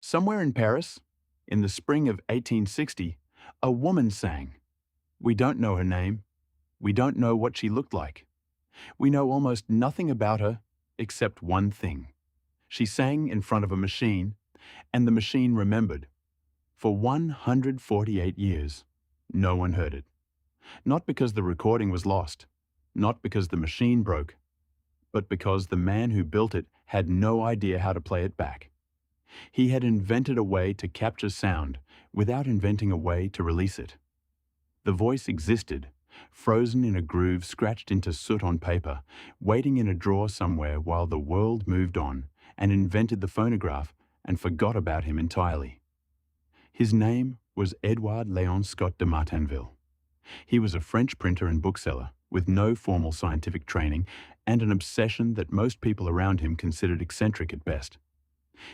Somewhere in Paris, in the spring of 1860, a woman sang. We don't know her name. We don't know what she looked like. We know almost nothing about her except one thing. She sang in front of a machine, and the machine remembered. For 148 years, no one heard it. Not because the recording was lost, not because the machine broke, but because the man who built it had no idea how to play it back. He had invented a way to capture sound without inventing a way to release it. The voice existed, frozen in a groove scratched into soot on paper, waiting in a drawer somewhere while the world moved on and invented the phonograph and forgot about him entirely. His name was Edouard-Leon Scott de Martinville. He was a French printer and bookseller with no formal scientific training and an obsession that most people around him considered eccentric at best.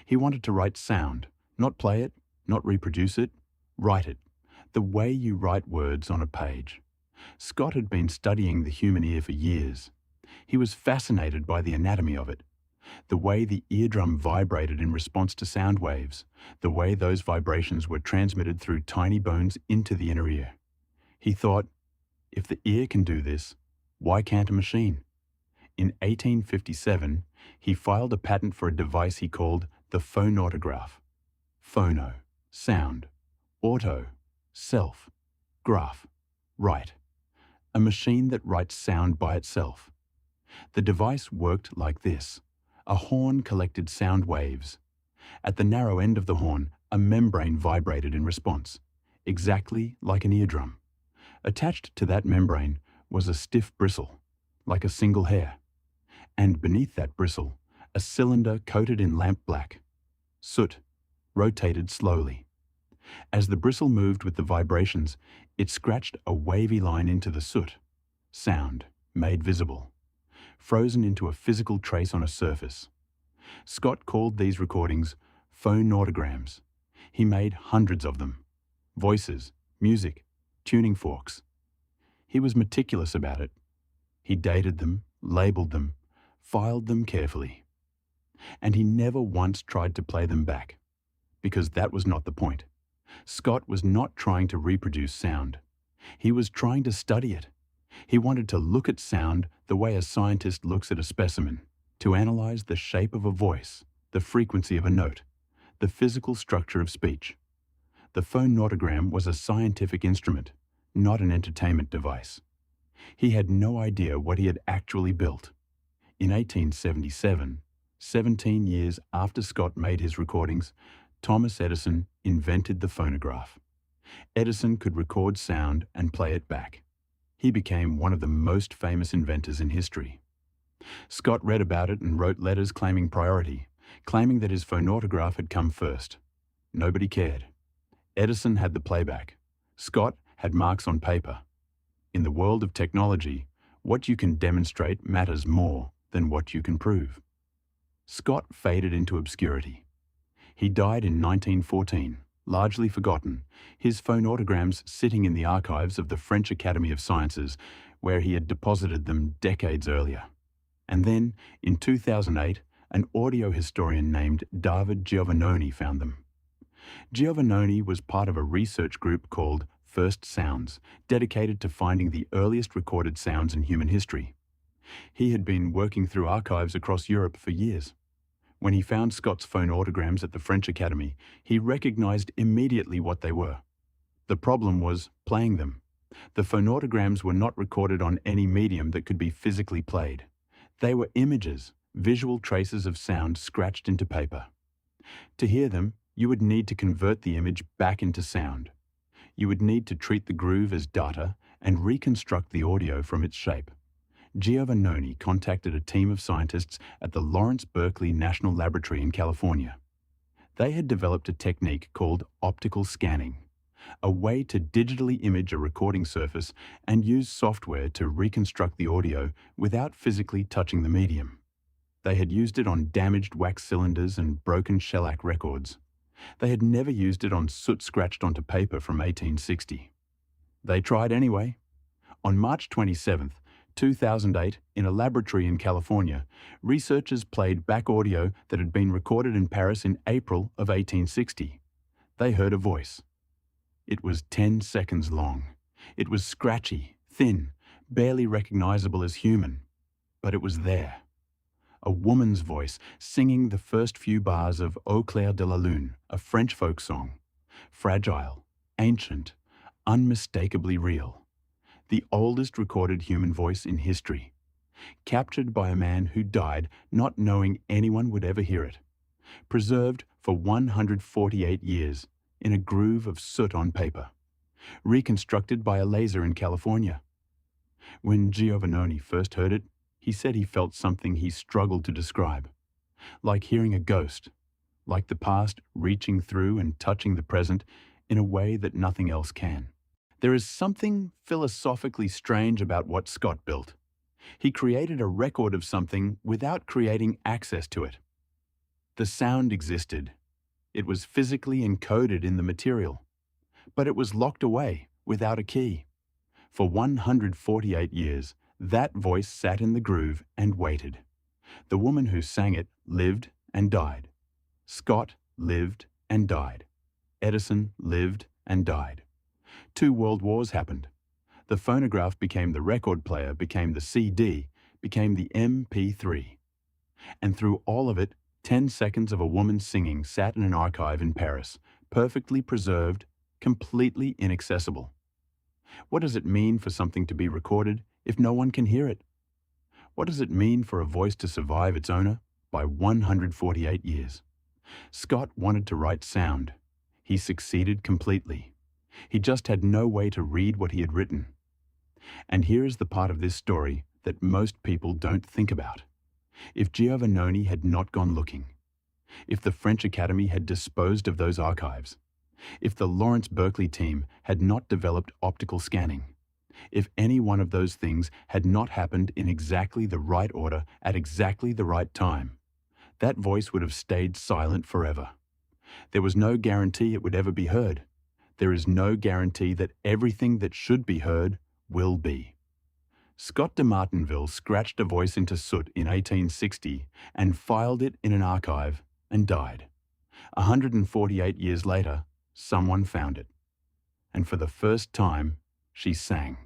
He wanted to write sound, not play it, not reproduce it, write it, the way you write words on a page. Scott had been studying the human ear for years. He was fascinated by the anatomy of it, the way the eardrum vibrated in response to sound waves, the way those vibrations were transmitted through tiny bones into the inner ear. He thought, if the ear can do this, why can't a machine? In 1857, he filed a patent for a device he called the phonautograph. Phono, sound, auto, self, graph, write. A machine that writes sound by itself. The device worked like this. A horn collected sound waves. At the narrow end of the horn, a membrane vibrated in response, exactly like an eardrum. Attached to that membrane was a stiff bristle, like a single hair. And beneath that bristle, a cylinder coated in lamp black. Soot, rotated slowly. As the bristle moved with the vibrations, it scratched a wavy line into the soot. Sound, made visible. Frozen into a physical trace on a surface. Scott called these recordings phonautograms. He made hundreds of them. Voices, music, tuning forks. He was meticulous about it. He dated them, labeled them, filed them carefully. And he never once tried to play them back, because that was not the point. Scott was not trying to reproduce sound. He was trying to study it. He wanted to look at sound the way a scientist looks at a specimen, to analyze the shape of a voice, the frequency of a note, the physical structure of speech. The phonautogram was a scientific instrument, not an entertainment device. He had no idea what he had actually built. In 1877, 17 years after Scott made his recordings, Thomas Edison invented the phonograph. Edison could record sound and play it back. He became one of the most famous inventors in history. Scott read about it and wrote letters claiming priority, claiming that his phonautograph had come first. Nobody cared. Edison had the playback. Scott had marks on paper. In the world of technology, what you can demonstrate matters more than what you can prove. Scott faded into obscurity. He died in 1914, largely forgotten, his phonautograms sitting in the archives of the French Academy of Sciences, where he had deposited them decades earlier. And then, in 2008, an audio historian named David Giovannoni found them. Giovannoni was part of a research group called First Sounds, dedicated to finding the earliest recorded sounds in human history. He had been working through archives across Europe for years. When he found Scott's phonautograms at the French Academy, he recognized immediately what they were. The problem was playing them. The phonautograms were not recorded on any medium that could be physically played. They were images, visual traces of sound scratched into paper. To hear them, you would need to convert the image back into sound. You would need to treat the groove as data and reconstruct the audio from its shape. Giovannoni contacted a team of scientists at the Lawrence Berkeley National Laboratory in California. They had developed a technique called optical scanning, a way to digitally image a recording surface and use software to reconstruct the audio without physically touching the medium. They had used it on damaged wax cylinders and broken shellac records. They had never used it on soot scratched onto paper from 1860. They tried anyway. On March 27th, 2008, in a laboratory in California, researchers played back audio that had been recorded in Paris in April of 1860. They heard a voice. It was 10 seconds long. It was scratchy, thin, barely recognizable as human, but it was there. A woman's voice singing the first few bars of Au clair de la lune, a French folk song. Fragile, ancient, unmistakably real. The oldest recorded human voice in history. Captured by a man who died not knowing anyone would ever hear it. Preserved for 148 years in a groove of soot on paper. Reconstructed by a laser in California. When Giovannone first heard it, he said he felt something he struggled to describe. Like hearing a ghost. Like the past reaching through and touching the present in a way that nothing else can. There is something philosophically strange about what Scott built. He created a record of something without creating access to it. The sound existed. It was physically encoded in the material. But it was locked away without a key. For 148 years, that voice sat in the groove and waited. The woman who sang it lived and died. Scott lived and died. Edison lived and died. 2 world wars happened. The phonograph became the record player, became the CD, became the MP3. And through all of it, 10 seconds of a woman singing sat in an archive in Paris, perfectly preserved, completely inaccessible. What does it mean for something to be recorded if no one can hear it? What does it mean for a voice to survive its owner by 148 years? Scott wanted to write sound. He succeeded completely. He just had no way to read what he had written. And here is the part of this story that most people don't think about. If Giovannone had not gone looking, if the French Academy had disposed of those archives, if the Lawrence Berkeley team had not developed optical scanning, if any one of those things had not happened in exactly the right order at exactly the right time, that voice would have stayed silent forever. There was no guarantee it would ever be heard. There is no guarantee that everything that should be heard will be. Scott de Martinville scratched a voice into soot in 1860 and filed it in an archive and died. 148 years later, someone found it. And for the first time, she sang.